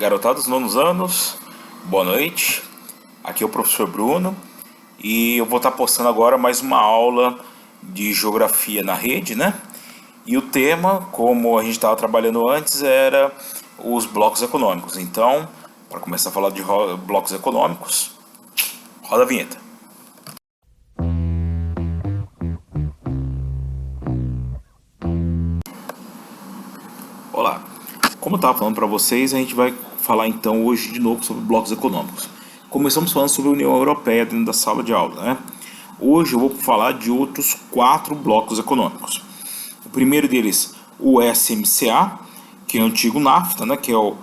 Garotada dos nonos anos, boa noite. Aqui é o professor Bruno e eu vou estar postando agora mais uma aula de geografia na rede, né? E o tema, como a gente estava trabalhando antes, era os blocos econômicos. Então, para começar a falar de blocos econômicos, roda a vinheta. Olá, como eu estava falando para vocês, a gente vai falar então hoje de novo sobre blocos econômicos. Começamos falando sobre a União Europeia dentro da sala de aula, né? Hoje eu vou falar de outros 4 blocos econômicos. O primeiro deles, o SMCA, que é o antigo NAFTA, né? Que é o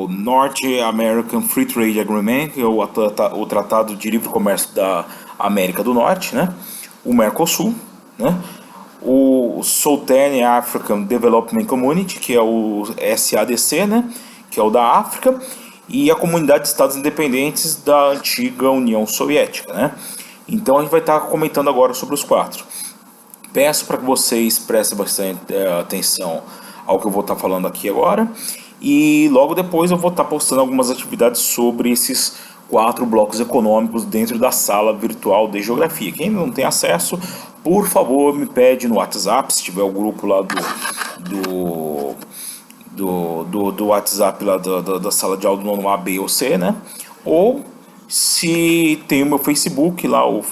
North American Free Trade Agreement, que é o Tratado de Livre Comércio da América do Norte, né? O Mercosul, né? O Southern African Development Community, que é o SADC, né, que é o da África, e a Comunidade de Estados Independentes da antiga União Soviética, né. Então a gente vai estar comentando agora sobre os 4. Peço para que vocês prestem bastante atenção ao que eu vou estar falando aqui agora, e logo depois eu vou estar postando algumas atividades sobre esses 4 blocos econômicos dentro da sala virtual de geografia. Quem não tem acesso, por favor, me pede no WhatsApp, se tiver o grupo lá do WhatsApp lá da sala de aula do nono A, B ou C, né? Ou se tem o meu Facebook lá, o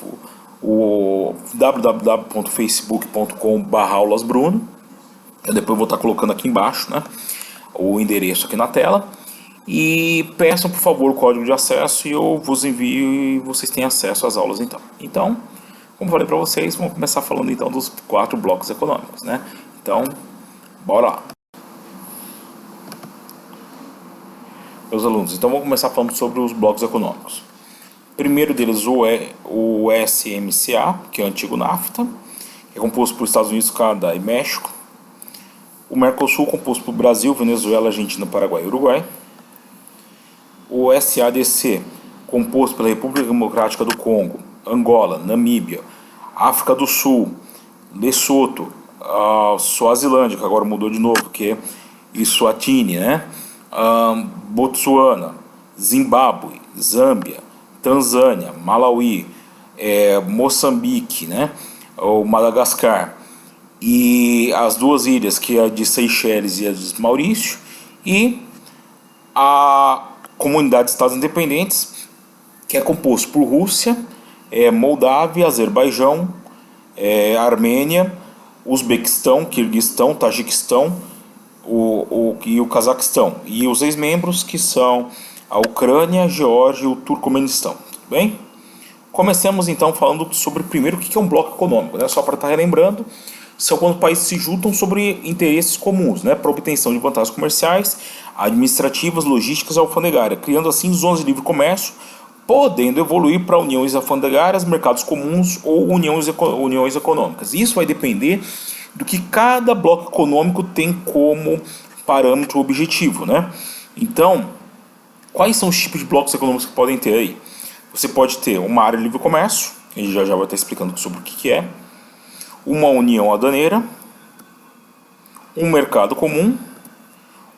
www.facebook.com/aulasbruno. Eu depois vou estar colocando aqui embaixo, né? O endereço aqui na tela. E peçam, por favor, o código de acesso e eu vos envio e vocês têm acesso às aulas então. Então, como falei para vocês, vamos começar falando então dos 4 blocos econômicos, né? Então, bora lá. Meus alunos, então vamos começar falando sobre os blocos econômicos. Primeiro deles, o SMCA, que é o antigo NAFTA, que é composto por Estados Unidos, Canadá e México. O Mercosul, composto por Brasil, Venezuela, Argentina, Paraguai e Uruguai. O SADC, composto pela República Democrática do Congo, Angola, Namíbia, África do Sul, Lesoto, Suazilândia, que agora mudou de novo, que é Eswatini, né? Botsuana, Zimbábue, Zâmbia, Tanzânia, Malawi, Moçambique, né? O Madagascar, e as 2 ilhas, que é a de Seychelles e a de Maurício, e a Comunidade de Estados Independentes, que é composto por Rússia, Moldávia, Azerbaijão, Armênia, Uzbequistão, Quirguistão, Tajiquistão e o Cazaquistão. E os ex-membros, que são a Ucrânia, a Geórgia e o Turcomenistão. Tudo bem? Comecemos então falando sobre primeiro o que é um bloco econômico, né? Só para estar relembrando, são quando países se juntam sobre interesses comuns, né? Para obtenção de vantagens comerciais, administrativas, logísticas e alfandegárias, criando assim zonas de livre comércio, podendo evoluir para uniões alfandegárias, mercados comuns ou uniões econômicas. Isso vai depender do que cada bloco econômico tem como parâmetro objetivo, né? Então, quais são os tipos de blocos econômicos que podem ter aí? Você pode ter uma área de livre comércio, a gente já vai estar explicando sobre o que é, uma união aduaneira, um mercado comum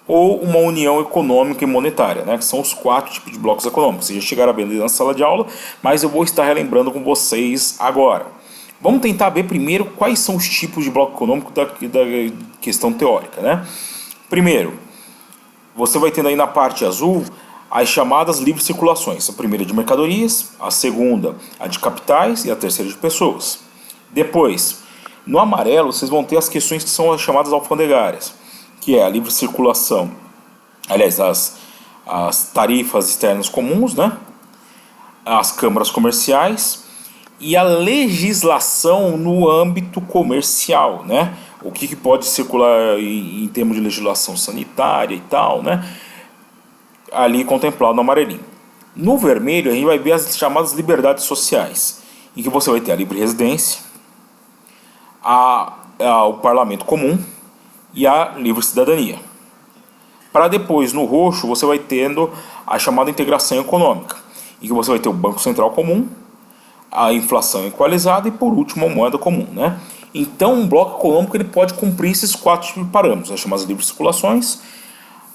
ou uma união econômica e monetária, né? Que são os 4 tipos de blocos econômicos. Vocês já chegaram a ver na sala de aula, mas eu vou estar relembrando com vocês agora. Vamos tentar ver primeiro quais são os tipos de bloco econômico da questão teórica, né? Primeiro, você vai tendo aí na parte azul as chamadas livres circulações. A primeira de mercadorias, a segunda a de capitais e a terceira de pessoas. Depois, no amarelo, vocês vão ter as questões que são as chamadas alfandegárias, que é a livre circulação, aliás, as tarifas externas comuns, né? As câmaras comerciais e a legislação no âmbito comercial, né? O que pode circular em termos de legislação sanitária e tal, né? Ali contemplado no amarelinho. No vermelho, a gente vai ver as chamadas liberdades sociais, em que você vai ter a livre residência, o parlamento comum e a livre cidadania. Para depois, no roxo, você vai tendo a chamada integração econômica, em que você vai ter o Banco Central comum, a inflação equalizada e, por último, a moeda comum, né? Então, um bloco econômico ele pode cumprir esses 4 tipos de parâmetros, as chamadas livres circulações,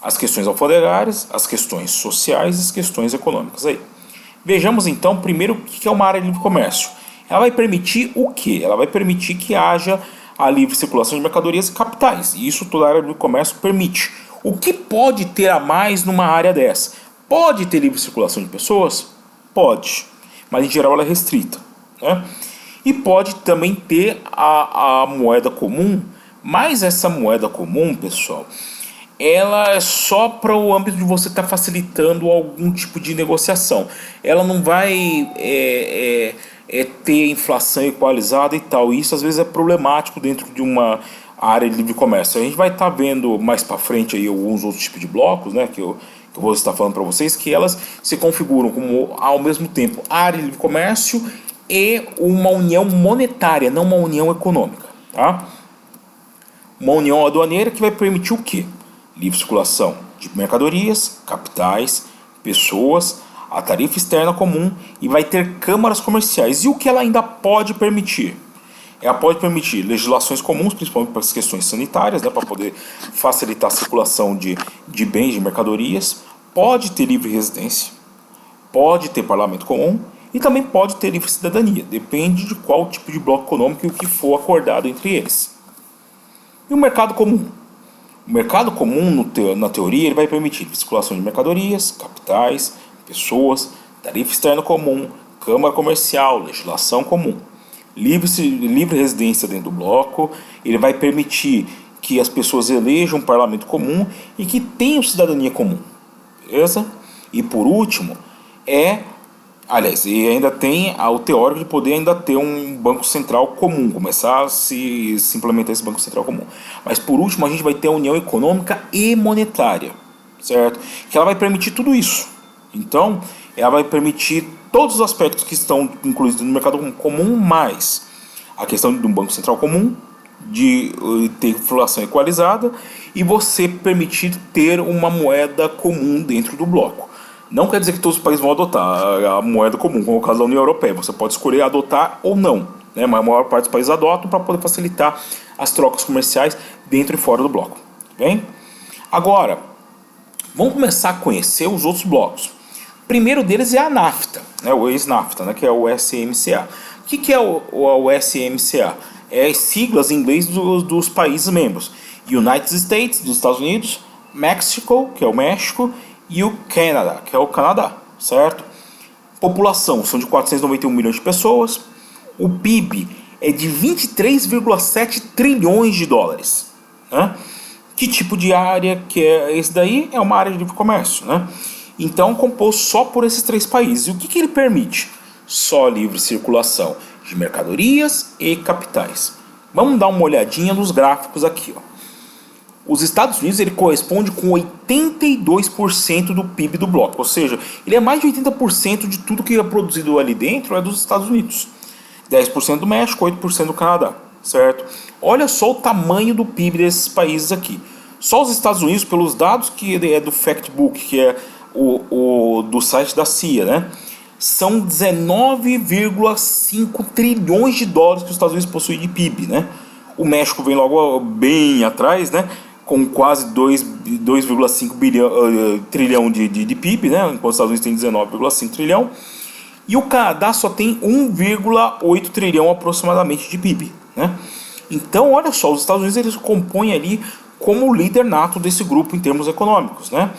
as questões alfandegárias, as questões sociais e as questões econômicas aí. Vejamos então primeiro o que é uma área de livre comércio. Ela vai permitir o quê? Ela vai permitir que haja a livre circulação de mercadorias e capitais. E isso toda a área de livre comércio permite. O que pode ter a mais numa área dessa? Pode ter livre circulação de pessoas? Pode, mas em geral ela é restrita, né? E pode também ter a moeda comum, mas essa moeda comum, pessoal, ela é só para o âmbito de você estar facilitando algum tipo de negociação. Ela não vai ter inflação equalizada e tal. Isso às vezes é problemático dentro de uma área de livre comércio. A gente vai estar vendo mais para frente aí alguns outros tipos de blocos, né, que eu vou estar falando para vocês, que elas se configuram como ao mesmo tempo área de livre comércio e uma união monetária, não uma união econômica, tá? Uma união aduaneira que vai permitir o quê? Livre circulação de mercadorias, capitais, pessoas, a tarifa externa comum e vai ter câmaras comerciais. E o que ela ainda pode permitir? Ela pode permitir legislações comuns, principalmente para as questões sanitárias, né, para poder facilitar a circulação de bens, de mercadorias. Pode ter livre residência, pode ter parlamento comum e também pode ter livre cidadania. Depende de qual tipo de bloco econômico e o que for acordado entre eles. E o mercado comum? O mercado comum, na teoria, ele vai permitir circulação de mercadorias, capitais, pessoas, tarifa externa comum, câmara comercial, legislação comum. Livre residência dentro do bloco, ele vai permitir que as pessoas elejam um parlamento comum e que tenham cidadania comum. Beleza? E por último, e ainda tem o teórico de poder ainda ter um banco central comum, começar a se implementar esse banco central comum. Mas por último a gente vai ter a união econômica e monetária, certo? Que ela vai permitir tudo isso. Então, ela vai permitir todos os aspectos que estão incluídos no mercado comum, mais a questão de um banco central comum, de ter inflação equalizada e você permitir ter uma moeda comum dentro do bloco. Não quer dizer que todos os países vão adotar a moeda comum, como é o caso da União Europeia. Você pode escolher adotar ou não, né? Mas a maior parte dos países adotam para poder facilitar as trocas comerciais dentro e fora do bloco. Bem? Agora, vamos começar a conhecer os outros blocos. O primeiro deles é a NAFTA, né? O ex-NAFTA, né? Que é o SMCA. O que é o SMCA? É as siglas em inglês dos países membros. United States, dos Estados Unidos, Mexico, que é o México, e o Canadá, que é o Canadá, certo? População são de 491 milhões de pessoas. O PIB é de 23,7 trilhões de dólares, né? Que tipo de área que é esse daí? É uma área de livre comércio, né? Então, composto só por esses três países. E o que ele permite? Só livre circulação de mercadorias e capitais. Vamos dar uma olhadinha nos gráficos aqui, ó. Os Estados Unidos ele corresponde com 82% do PIB do bloco, ou seja, ele é mais de 80% de tudo que é produzido ali dentro é dos Estados Unidos. 10% do México, 8% do Canadá, certo? Olha só o tamanho do PIB desses países aqui. Só os Estados Unidos, pelos dados que é do Factbook, que é do site da CIA, né? São 19,5 trilhões de dólares que os Estados Unidos possuem de PIB, né? O México vem logo bem atrás, né? Com quase 2,5 trilhão de PIB, né? Enquanto os Estados Unidos têm 19,5 trilhão. E o Canadá só tem 1,8 trilhão aproximadamente de PIB, né? Então, olha só, os Estados Unidos eles compõem ali como o líder nato desse grupo em termos econômicos, né?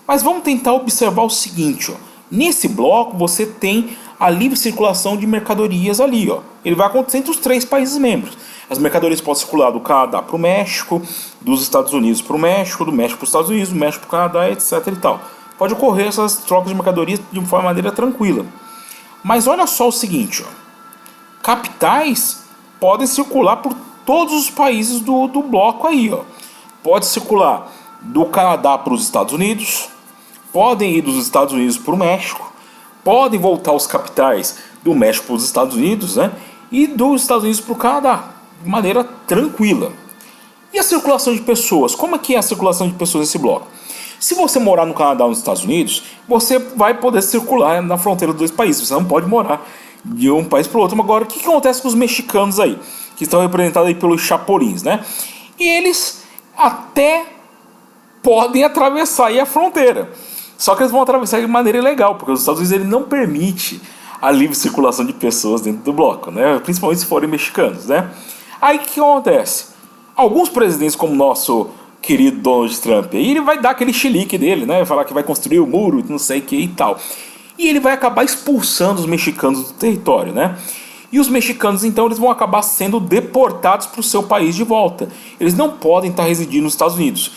Mas vamos tentar observar o seguinte, ó. Nesse bloco você tem a livre circulação de mercadorias ali, ó. Ele vai acontecer entre os três países membros. As mercadorias podem circular do Canadá para o México, dos Estados Unidos para o México, do México para os Estados Unidos, do México para o Canadá, etc. e tal. Pode ocorrer essas trocas de mercadorias de uma maneira tranquila. Mas olha só o seguinte, ó. Capitais podem circular por todos os países do bloco aí, ó. Pode circular do Canadá para os Estados Unidos, podem ir dos Estados Unidos para o México, podem voltar os capitais do México para os Estados Unidos, né? E dos Estados Unidos para o Canadá, de maneira tranquila. E a circulação de pessoas? Como é que é a circulação de pessoas nesse bloco? Se você morar no Canadá ou nos Estados Unidos, você vai poder circular na fronteira dos dois países. Você não pode morar de um país para o outro. Mas agora, o que acontece com os mexicanos aí? Que estão representados aí pelos chapulins, né? E eles, até podem atravessar aí a fronteira. Só que eles vão atravessar de maneira ilegal, porque os Estados Unidos ele não permite a livre circulação de pessoas dentro do bloco, né? Principalmente se forem mexicanos, né? Aí o que acontece? Alguns presidentes, como o nosso querido Donald Trump, aí ele vai dar aquele chilique dele, né? Falar que vai construir o muro, não sei o que e tal. E ele vai acabar expulsando os mexicanos do território, né? E os mexicanos, então, eles vão acabar sendo deportados para o seu país de volta. Eles não podem estar residindo nos Estados Unidos.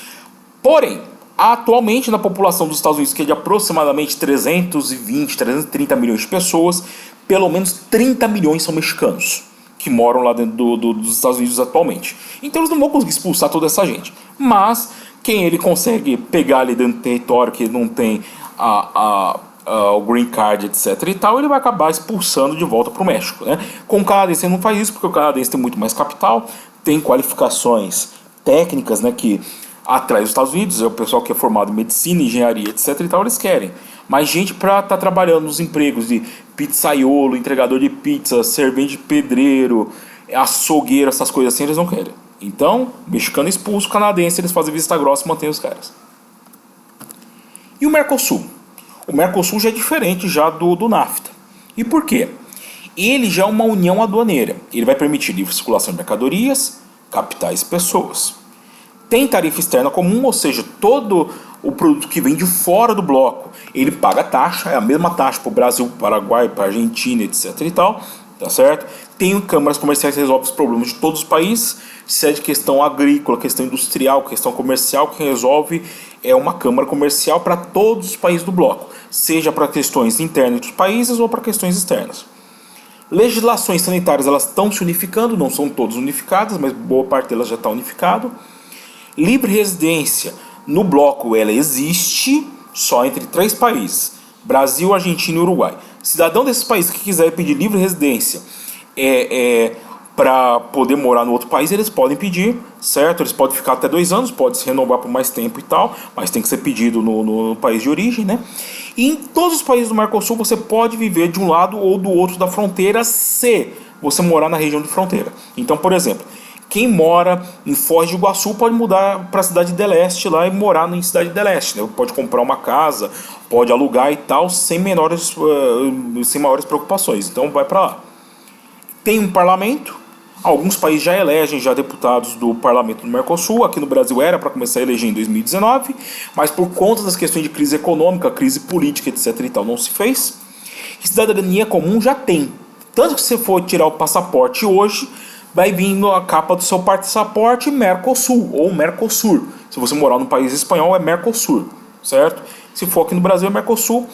Porém, atualmente, na população dos Estados Unidos, que é de aproximadamente 320, 330 milhões de pessoas, pelo menos 30 milhões são mexicanos que moram lá dentro dos Estados Unidos atualmente. Então eles não vão conseguir expulsar toda essa gente. Mas quem ele consegue pegar ali dentro do território que não tem o green card, etc e tal, ele vai acabar expulsando de volta para o México, né? Com o canadense ele não faz isso, porque o canadense tem muito mais capital, tem qualificações técnicas, né, que atrai os Estados Unidos, é o pessoal que é formado em medicina, engenharia, etc e tal, eles querem. Mas gente para estar trabalhando nos empregos de pizzaiolo, entregador de pizza, servente de pedreiro, açougueiro, essas coisas assim, eles não querem. Então, mexicano expulso, canadense, eles fazem vista grossa e mantêm os caras. E o Mercosul? O Mercosul já é diferente já do NAFTA. E por quê? Ele já é uma união aduaneira. Ele vai permitir livre circulação de mercadorias, capitais e pessoas. Tem tarifa externa comum, ou seja, todo o produto que vem de fora do bloco, ele paga taxa, é a mesma taxa para o Brasil, para o Paraguai, para a Argentina, etc e tal, tá certo? Tem câmaras comerciais que resolvem os problemas de todos os países, se é de questão agrícola, questão industrial, questão comercial, quem resolve é uma câmara comercial para todos os países do bloco, seja para questões internas dos países ou para questões externas. Legislações sanitárias, elas estão se unificando, não são todas unificadas, mas boa parte delas já está unificado. Livre residência no bloco, ela existe só entre 3 países: Brasil, Argentina e Uruguai. Cidadão desses países que quiser pedir livre residência para poder morar no outro país, eles podem pedir, certo? Eles podem ficar até 2 anos, pode se renovar por mais tempo e tal, mas tem que ser pedido no país de origem, né? E em todos os países do Mercosul você pode viver de um lado ou do outro da fronteira se você morar na região de fronteira. Então, por exemplo, quem mora em Foz do Iguaçu pode mudar para a cidade de Leste lá e morar em cidade de Leste, né? Pode comprar uma casa, pode alugar e tal, sem maiores preocupações. Então vai para lá. Tem um parlamento, alguns países já elegem já deputados do parlamento do Mercosul. Aqui no Brasil era para começar a eleger em 2019, mas por conta das questões de crise econômica, crise política, etc e tal, não se fez. E cidadania comum já tem. Tanto que se você for tirar o passaporte hoje, vai vir na capa do seu passaporte Mercosul ou Mercosur. Se você morar no país espanhol é Mercosur, certo? Se for aqui no Brasil é Mercosul.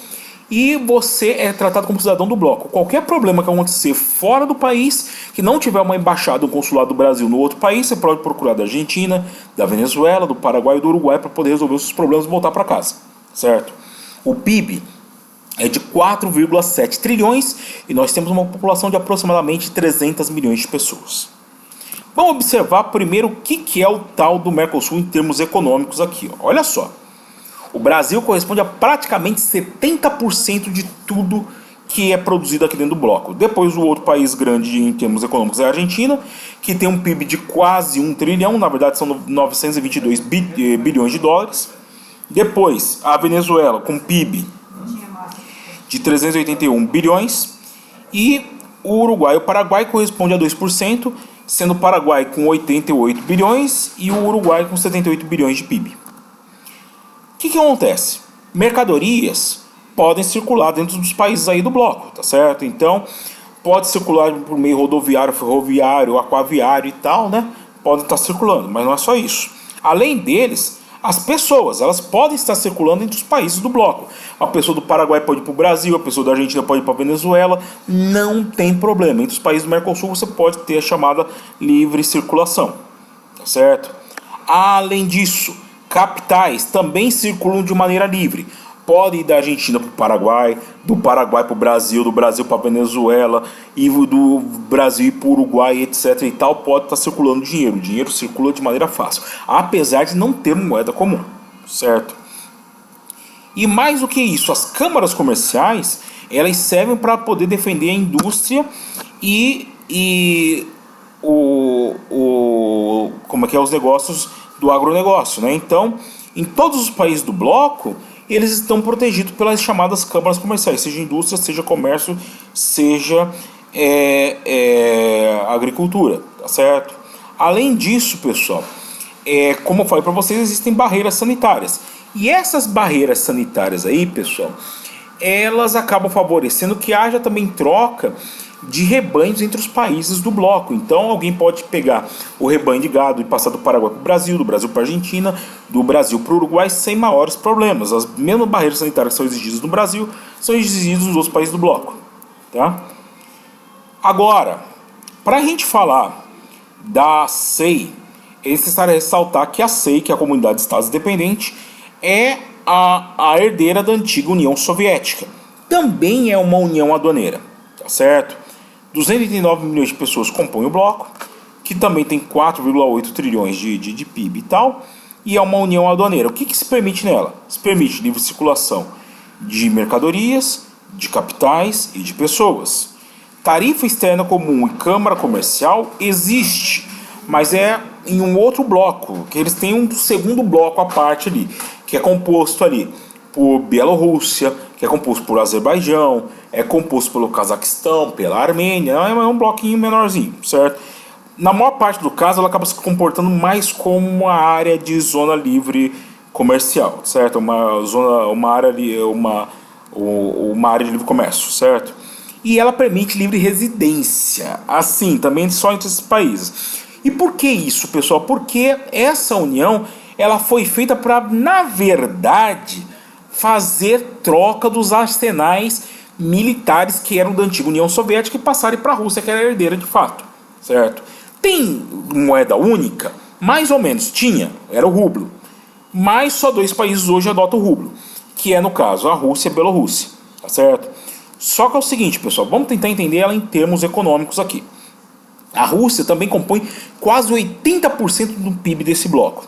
E você é tratado como cidadão do bloco. Qualquer problema que acontecer fora do país, que não tiver uma embaixada ou um consulado do Brasil no outro país, você pode procurar da Argentina, da Venezuela, do Paraguai e do Uruguai para poder resolver os seus problemas e voltar para casa, certo? O PIB é de 4,7 trilhões e nós temos uma população de aproximadamente 300 milhões de pessoas. Vamos observar primeiro o que é o tal do Mercosul em termos econômicos aqui. Ó. Olha só, o Brasil corresponde a praticamente 70% de tudo que é produzido aqui dentro do bloco. Depois o outro país grande em termos econômicos é a Argentina, que tem um PIB de quase 1 trilhão, na verdade são 922 bilhões de dólares. Depois a Venezuela com PIB de 381 bilhões e o Uruguai e o Paraguai correspondem a 2%, sendo o Paraguai com 88 bilhões e o Uruguai com 78 bilhões de PIB. O que acontece? Mercadorias podem circular dentro dos países aí do bloco, tá certo? Então, pode circular por meio rodoviário, ferroviário, aquaviário e tal, né? Podem estar circulando, mas não é só isso. Além deles, as pessoas, elas podem estar circulando entre os países do bloco. A pessoa do Paraguai pode ir para o Brasil, a pessoa da Argentina pode ir para a Venezuela, não tem problema. Entre os países do Mercosul você pode ter a chamada livre circulação, tá certo? Além disso, capitais também circulam de maneira livre. Pode ir da Argentina para o Paraguai, do Paraguai para o Brasil, do Brasil para a Venezuela, e do Brasil para o Uruguai, etc. e tal, pode estar circulando dinheiro. O dinheiro circula de maneira fácil, apesar de não ter moeda comum, certo? E mais do que isso, as câmaras comerciais, elas servem para poder defender a indústria e os negócios do agronegócio, né? Então, Em todos os países do bloco, eles estão protegidos pelas chamadas câmaras comerciais, seja indústria, seja comércio, seja agricultura, tá certo? Além disso, pessoal, como eu falei para vocês, existem barreiras sanitárias. E essas barreiras sanitárias aí, pessoal, elas acabam favorecendo que haja também troca de rebanhos entre os países do bloco. Então alguém pode pegar o rebanho de gado e passar do Paraguai para o Brasil, do Brasil para a Argentina, do Brasil para o Uruguai sem maiores problemas. As mesmas barreiras sanitárias que são exigidas no Brasil são exigidas nos outros países do bloco, tá? Agora, para a gente falar da SEI, é necessário ressaltar que a SEI, que é a Comunidade de Estados Independentes, é a herdeira da antiga União Soviética. Também é uma união aduaneira, tá certo? 289 milhões de pessoas compõem o bloco, que também tem 4,8 trilhões de PIB e tal, e é uma união aduaneira. O que se permite nela? Se permite livre circulação de mercadorias, de capitais e de pessoas. Tarifa externa comum e câmara comercial existe, mas é em um outro bloco, que eles têm um segundo bloco à parte ali, que é composto ali por Bielorrússia, que é composto por Azerbaijão, é composto pelo Cazaquistão, pela Armênia, é um bloquinho menorzinho, certo? Na maior parte do caso, ela acaba se comportando mais como uma área de zona livre comercial, certo? Uma área de livre comércio, certo? E ela permite livre residência, assim, também só entre esses países. E por que isso, pessoal? Porque essa união, ela foi feita para, na verdade, fazer troca dos arsenais militares que eram da antiga União Soviética e passarem para a Rússia, que era a herdeira de fato, certo? Tem moeda única? Mais ou menos, tinha, era o rublo. Mas só 2 países hoje adotam o rublo, que é, no caso, a Rússia e a Bielorrússia, tá certo? Só que é o seguinte, pessoal, vamos tentar entender ela em termos econômicos aqui. A Rússia também compõe quase 80% do PIB desse bloco.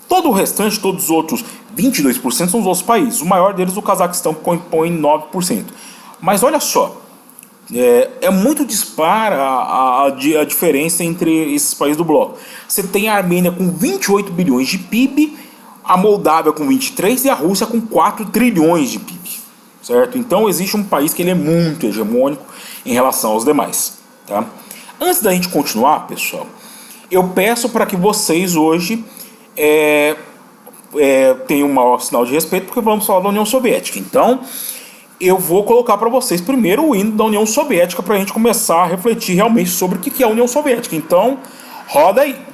Todo o restante, todos os outros 22% são os outros países. O maior deles, o Cazaquistão, que compõe 9%. Mas olha só, é muito dispara a diferença entre esses países do bloco. Você tem a Armênia com 28 bilhões de PIB, a Moldávia com 23 e a Rússia com 4 trilhões de PIB. Certo? Então existe um país que ele é muito hegemônico em relação aos demais. Tá? Antes da gente continuar, pessoal, eu peço para que vocês hoje tenham um maior sinal de respeito, porque vamos falar da União Soviética. Então, eu vou colocar para vocês primeiro o hino da União Soviética para a gente começar a refletir realmente sobre o que é a União Soviética. Então, roda aí.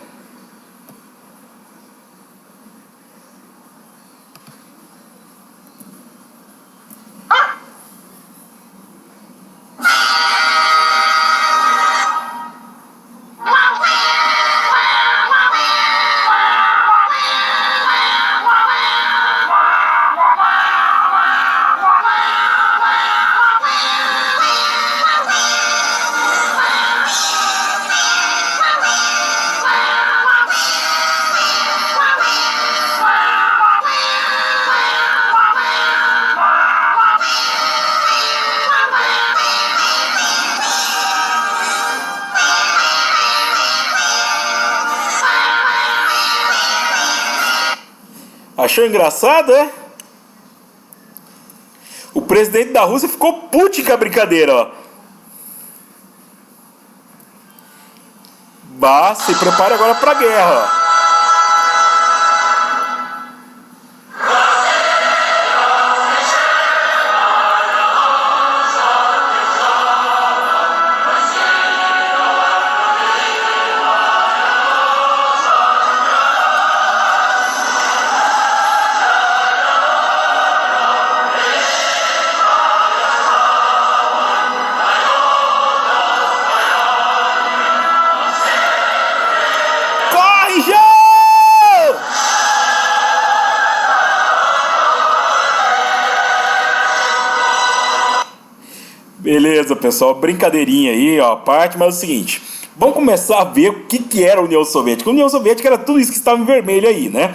Achou engraçado, é? O presidente da Rússia ficou puto com a brincadeira, ó. Bah, se prepare agora pra guerra, ó. Beleza, pessoal, brincadeirinha aí, ó, a parte, mas é o seguinte, vamos começar a ver o que era a União Soviética. A União Soviética era tudo isso que estava em vermelho aí, né?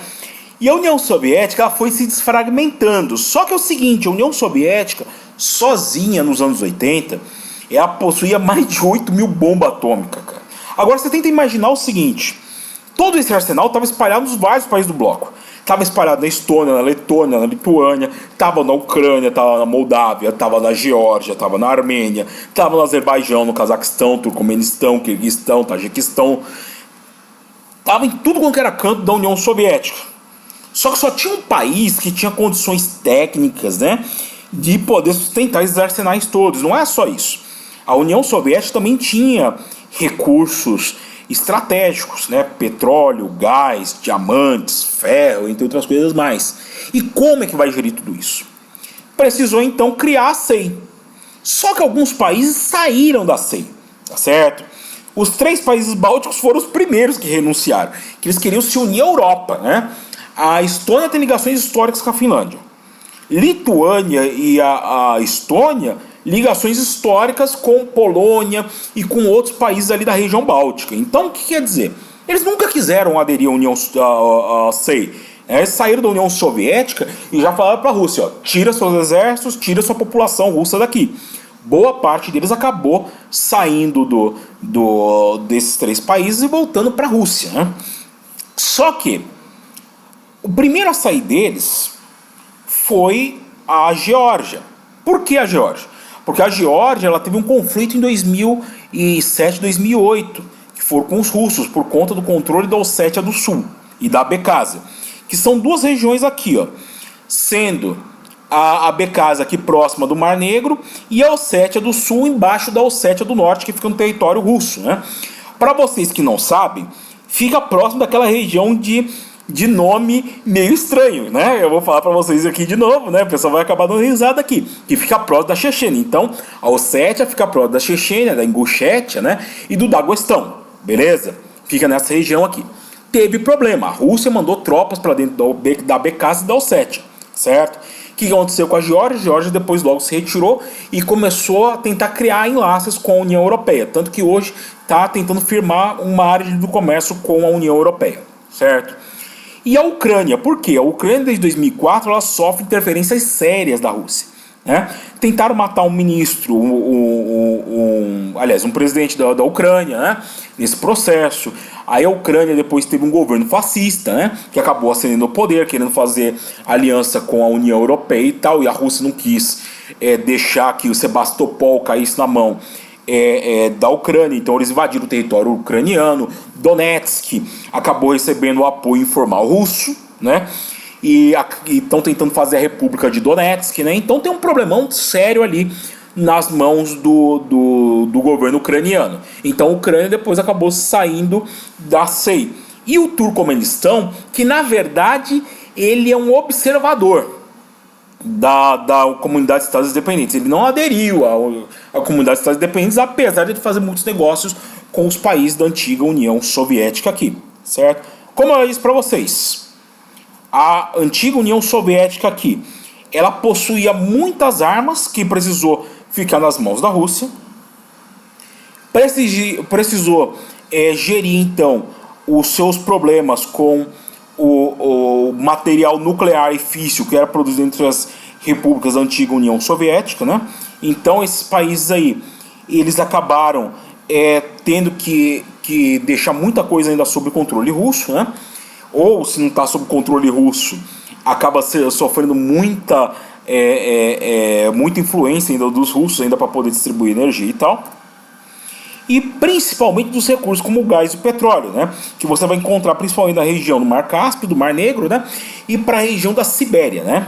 E a União Soviética, ela foi se desfragmentando. Só que é o seguinte, a União Soviética, sozinha nos anos 80, ela possuía mais de 8 mil bombas atômicas, cara. Agora você tenta imaginar o seguinte, todo esse arsenal estava espalhado nos vários países do bloco. Estava espalhado na Estônia, na Letônia, na Lituânia, estava na Ucrânia, estava na Moldávia, estava na Geórgia, estava na Armênia, estava no Azerbaijão, no Cazaquistão, Turcomenistão, Quirguistão, Tajiquistão. Estava em tudo quanto era canto da União Soviética. Só que só tinha um país que tinha condições técnicas, né, de poder sustentar esses arsenais todos. Não é só isso. A União Soviética também tinha recursos estratégicos, né? Petróleo, gás, diamantes, ferro, entre outras coisas mais. E como é que vai gerir tudo isso? Precisou então criar a SEI. Só que alguns países saíram da SEI, tá certo? Os 3 países bálticos foram os primeiros que renunciaram, que eles queriam se unir à Europa, né? A Estônia tem ligações históricas com a Finlândia. Lituânia e a Estônia, ligações históricas com Polônia e com outros países ali da região báltica. Então, o que quer dizer? Eles nunca quiseram aderir à União à SEI. Eles saíram da União Soviética e já falaram para a Rússia, ó, tira seus exércitos, tira sua população russa daqui. Boa parte deles acabou saindo desses 3 países e voltando para a Rússia, né? Só que o primeiro a sair deles foi a Geórgia. Por que a Geórgia? Porque a Geórgia ela teve um conflito em 2007, 2008, que foi com os russos, por conta do controle da Ossétia do Sul e da Abecásia, que são 2 regiões aqui, ó, sendo a Abecásia aqui próxima do Mar Negro e a Ossétia do Sul embaixo da Ossétia do Norte, que fica no território russo, né? Para vocês que não sabem, fica próximo daquela região de nome meio estranho, né? Eu vou falar para vocês aqui de novo, né? O pessoal vai acabar dando risada aqui, que fica próximo da Chechênia. Então, a Ossétia fica próximo da Chechênia, da Ingushétia, né? E do Daguestão, beleza? Fica nessa região aqui. Teve problema, a Rússia mandou tropas para dentro da Abecásia e da Ossétia, certo? O que aconteceu com a Geórgia? A Geórgia depois logo se retirou e começou a tentar criar enlaces com a União Europeia, tanto que hoje está tentando firmar uma área do comércio com a União Europeia, certo? E a Ucrânia, por quê? A Ucrânia desde 2004 ela sofre interferências sérias da Rússia, né? Tentaram matar um ministro, aliás, um presidente da Ucrânia, né? Nesse processo. Aí a Ucrânia depois teve um governo fascista, né? Que acabou ascendendo ao poder, querendo fazer aliança com a União Europeia e tal, e a Rússia não quis deixar que o Sebastopol caísse na mão da Ucrânia, então eles invadiram o território ucraniano. Donetsk acabou recebendo o apoio informal russo, né? E estão tentando fazer a República de Donetsk, né? Então tem um problemão sério ali nas mãos do governo ucraniano. Então a Ucrânia depois acabou saindo da SEI. E o Turcomenistão, que na verdade ele é um observador da comunidade de Estados Independentes. Ele não aderiu à comunidade de Estados Independentes, apesar de fazer muitos negócios com os países da antiga União Soviética aqui, certo? Como eu disse para vocês, a antiga União Soviética aqui, ela possuía muitas armas que precisou ficar nas mãos da Rússia, precisou gerir então os seus problemas com o material nuclear e físsil que era produzido entre as repúblicas da antiga União Soviética, né? Então esses países aí, eles acabaram tendo que deixar muita coisa ainda sob controle russo, né? Ou se não está sob controle russo, acaba sofrendo muita influência ainda dos russos ainda para poder distribuir energia e tal. E principalmente dos recursos como o gás e o petróleo, né? Que você vai encontrar principalmente na região do Mar Cáspio, do Mar Negro, né? E para a região da Sibéria, né?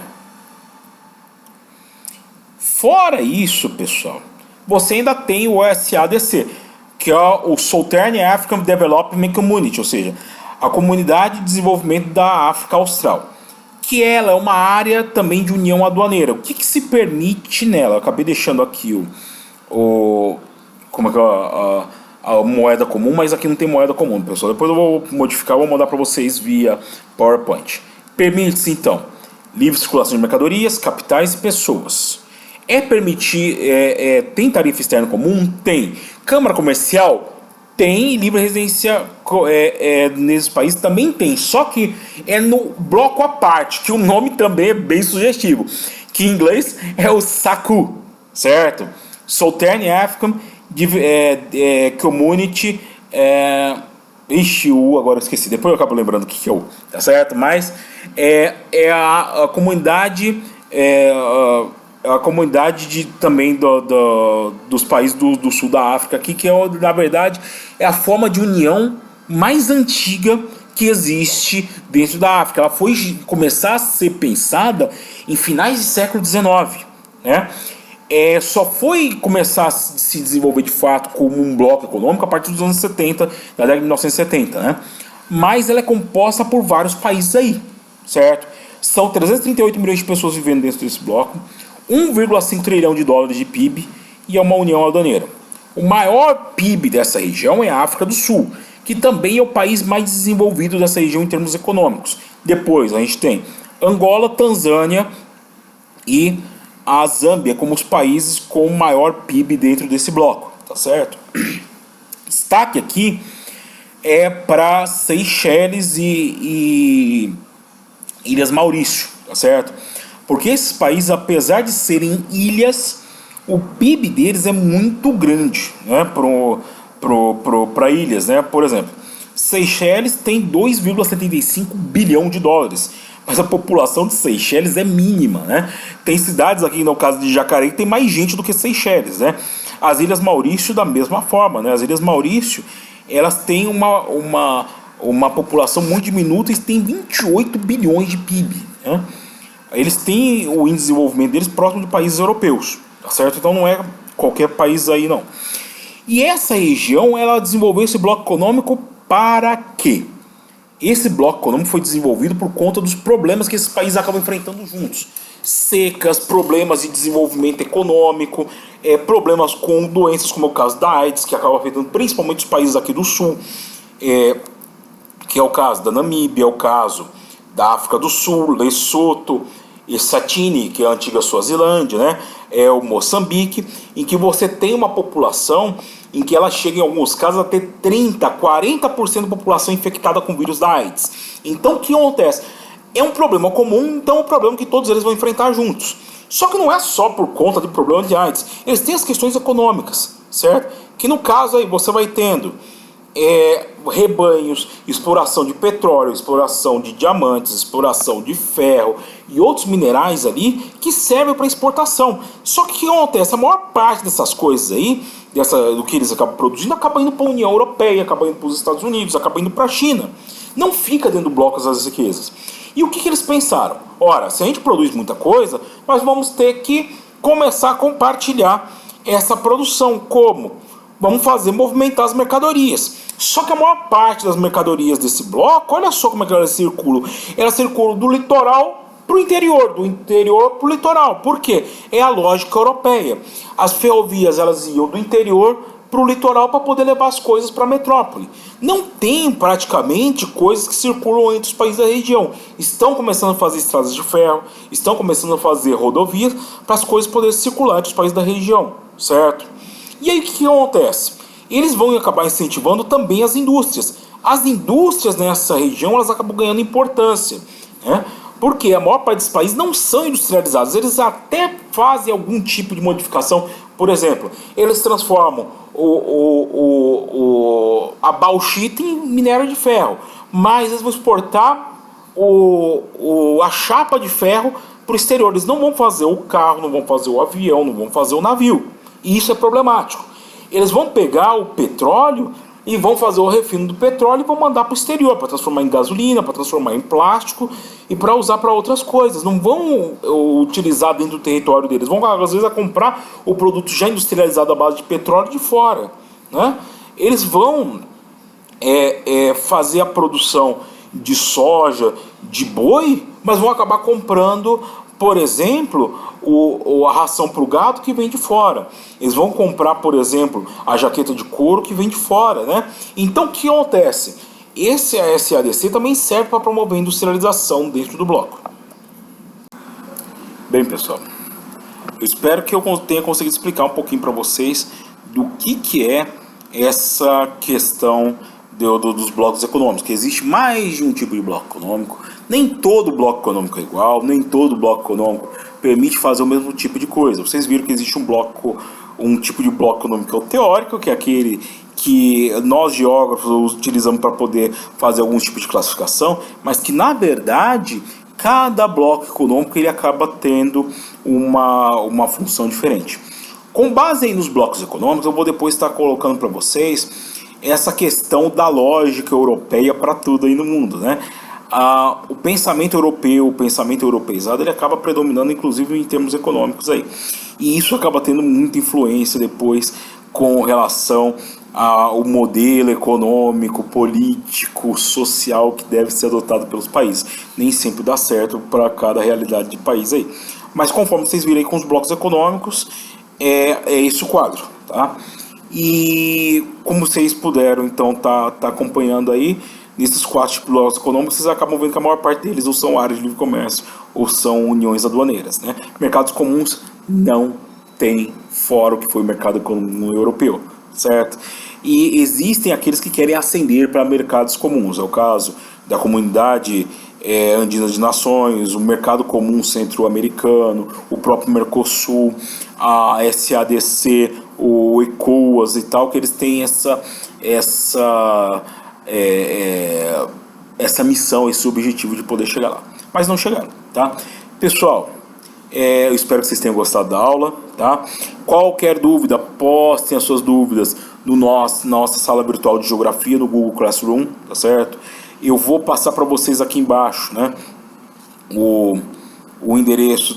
Fora isso, pessoal, você ainda tem o SADC, que é o Southern African Development Community, ou seja, a Comunidade de Desenvolvimento da África Austral, que ela é uma área também de união aduaneira. O que se permite nela? Eu acabei deixando aqui como é que a moeda comum, mas aqui não tem moeda comum, pessoal. Depois eu vou modificar, vou mandar para vocês via PowerPoint. Permite-se, então, livre circulação de mercadorias, capitais e pessoas. Tem tarifa externa comum? Tem. Câmara comercial? Tem. Livre residência nesses países também tem. Só que é no bloco à parte, que o nome também é bem sugestivo, que em inglês é o SACU, certo? Southern African Community Ixi, agora eu esqueci, depois eu acabo lembrando o que é o, tá certo? Mas é a comunidade, a comunidade também dos países do sul da África aqui, que na verdade é a forma de união mais antiga que existe dentro da África. Ela foi começar a ser pensada em finais do século XIX, né? Só foi começar a se desenvolver de fato como um bloco econômico a partir dos anos 70, da década de 1970, né? Mas ela é composta por vários países aí, certo? São 338 milhões de pessoas vivendo dentro desse bloco, 1,5 trilhão de dólares de PIB e é uma união aduaneira. O maior PIB dessa região é a África do Sul, que também é o país mais desenvolvido dessa região em termos econômicos. Depois a gente tem Angola, Tanzânia e a Zâmbia como os países com o maior PIB dentro desse bloco, tá certo? Destaque aqui é para Seychelles e Ilhas Maurício, tá certo? Porque esses países, apesar de serem ilhas, o PIB deles é muito grande, né, para ilhas, né? Por exemplo, Seychelles tem 2,75 bilhão de dólares, mas a população de Seychelles é mínima, né? Tem cidades aqui, no caso de Jacareí, que tem mais gente do que Seychelles, né? As Ilhas Maurício da mesma forma, né? As Ilhas Maurício, elas têm uma população muito diminuta e têm 28 bilhões de PIB, né? Eles têm o índice de desenvolvimento deles próximo de países europeus, tá certo? Então não é qualquer país aí, não. E essa região, ela desenvolveu esse bloco econômico para quê? Esse bloco econômico foi desenvolvido por conta dos problemas que esses países acabam enfrentando juntos. Secas, problemas de desenvolvimento econômico, problemas com doenças como é o caso da AIDS, que acaba afetando principalmente os países aqui do sul, que é o caso da Namíbia, é o caso da África do Sul, Lesoto, Eswatini, que é a antiga Suazilândia, né? É o Moçambique, em que você tem uma população em que ela chega em alguns casos a ter 30, 40% da população infectada com o vírus da AIDS. Então o que acontece? É um problema comum, então é um problema que todos eles vão enfrentar juntos. Só que não é só por conta de problema de AIDS, eles têm as questões econômicas, certo? Que no caso aí você vai tendo rebanhos, exploração de petróleo, exploração de diamantes, exploração de ferro e outros minerais ali que servem para exportação. Só que o que acontece? A maior parte dessas coisas aí, do que eles acabam produzindo, acaba indo para a União Europeia, acaba indo para os Estados Unidos, acaba indo para a China. Não fica dentro do bloco das riquezas. E o que eles pensaram? Ora, se a gente produz muita coisa, nós vamos ter que começar a compartilhar essa produção. Como? Vamos movimentar as mercadorias. Só que a maior parte das mercadorias desse bloco, olha só como é que elas circulam. Elas circulam do litoral para o interior, do interior para o litoral. Por quê? É a lógica europeia. As ferrovias elas iam do interior para o litoral para poder levar as coisas para a metrópole. Não tem praticamente coisas que circulam entre os países da região. Estão começando a fazer estradas de ferro, estão começando a fazer rodovias para as coisas poderem circular entre os países da região, certo? E aí o que acontece? Eles vão acabar incentivando também as indústrias. As indústrias nessa região elas acabam ganhando importância, né? Porque a maior parte dos países não são industrializados. Eles até fazem algum tipo de modificação. Por exemplo, eles transformam a bauxita em minério de ferro. Mas eles vão exportar a chapa de ferro para o exterior. Eles não vão fazer o carro, não vão fazer o avião, não vão fazer o navio. E isso é problemático. Eles vão pegar o petróleo e vão fazer o refino do petróleo e vão mandar para o exterior, para transformar em gasolina, para transformar em plástico e para usar para outras coisas. Não vão utilizar dentro do território deles. Vão, às vezes, comprar o produto já industrializado à base de petróleo de fora, né? Eles vão fazer a produção de soja, de boi, mas vão acabar comprando, por exemplo, a ração para o gado que vem de fora. Eles vão comprar, por exemplo, a jaqueta de couro que vem de fora, né? Então o que acontece? Esse SADC também serve para promover a industrialização dentro do bloco. Bem, pessoal, eu espero que eu tenha conseguido explicar um pouquinho para vocês do que é essa questão dos blocos econômicos, que existe mais de um tipo de bloco econômico. Nem todo bloco econômico é igual, nem todo bloco econômico permite fazer o mesmo tipo de coisa. Vocês viram que existe um tipo de bloco econômico teórico, que é aquele que nós geógrafos utilizamos para poder fazer algum tipo de classificação, mas que na verdade cada bloco econômico ele acaba tendo uma função diferente. Com base aí nos blocos econômicos, eu vou depois estar colocando para vocês essa questão da lógica europeia para tudo aí no mundo, né? O pensamento europeu, o pensamento europeizado, ele acaba predominando inclusive em termos econômicos aí. E isso acaba tendo muita influência depois com relação ao modelo econômico, político, social que deve ser adotado pelos países. Nem sempre dá certo para cada realidade de país aí. Mas conforme vocês viram aí com os blocos econômicos, é esse o quadro, tá? E como vocês puderam então tá acompanhando aí, nesses 4 tipos de blocos econômicos, vocês acabam vendo que a maior parte deles ou são áreas de livre comércio ou são uniões aduaneiras, né? Mercados comuns não tem fora o que foi o mercado comum europeu, certo? E existem aqueles que querem ascender para mercados comuns, é o caso da comunidade andina de nações, o mercado comum centro-americano, o próprio Mercosul, a SADC, o ECOWAS e tal, que eles têm essa missão, esse objetivo de poder chegar lá, mas não chegaram, tá? Pessoal, eu espero que vocês tenham gostado da aula, tá? Qualquer dúvida, postem as suas dúvidas no nossa sala virtual de geografia no Google Classroom, tá certo? Eu vou passar para vocês aqui embaixo, né, o endereço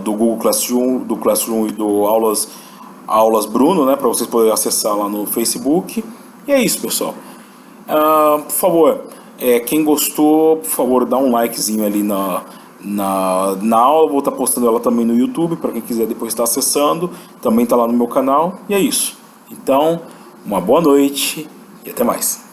do Google Classroom e do Aulas Bruno, né, para vocês poderem acessar lá no Facebook. E é isso, pessoal. Por favor, quem gostou, por favor, dá um likezinho ali na aula. Vou estar postando ela também no YouTube, para quem quiser depois estar acessando. Também está lá no meu canal. E é isso. Então, uma boa noite e até mais.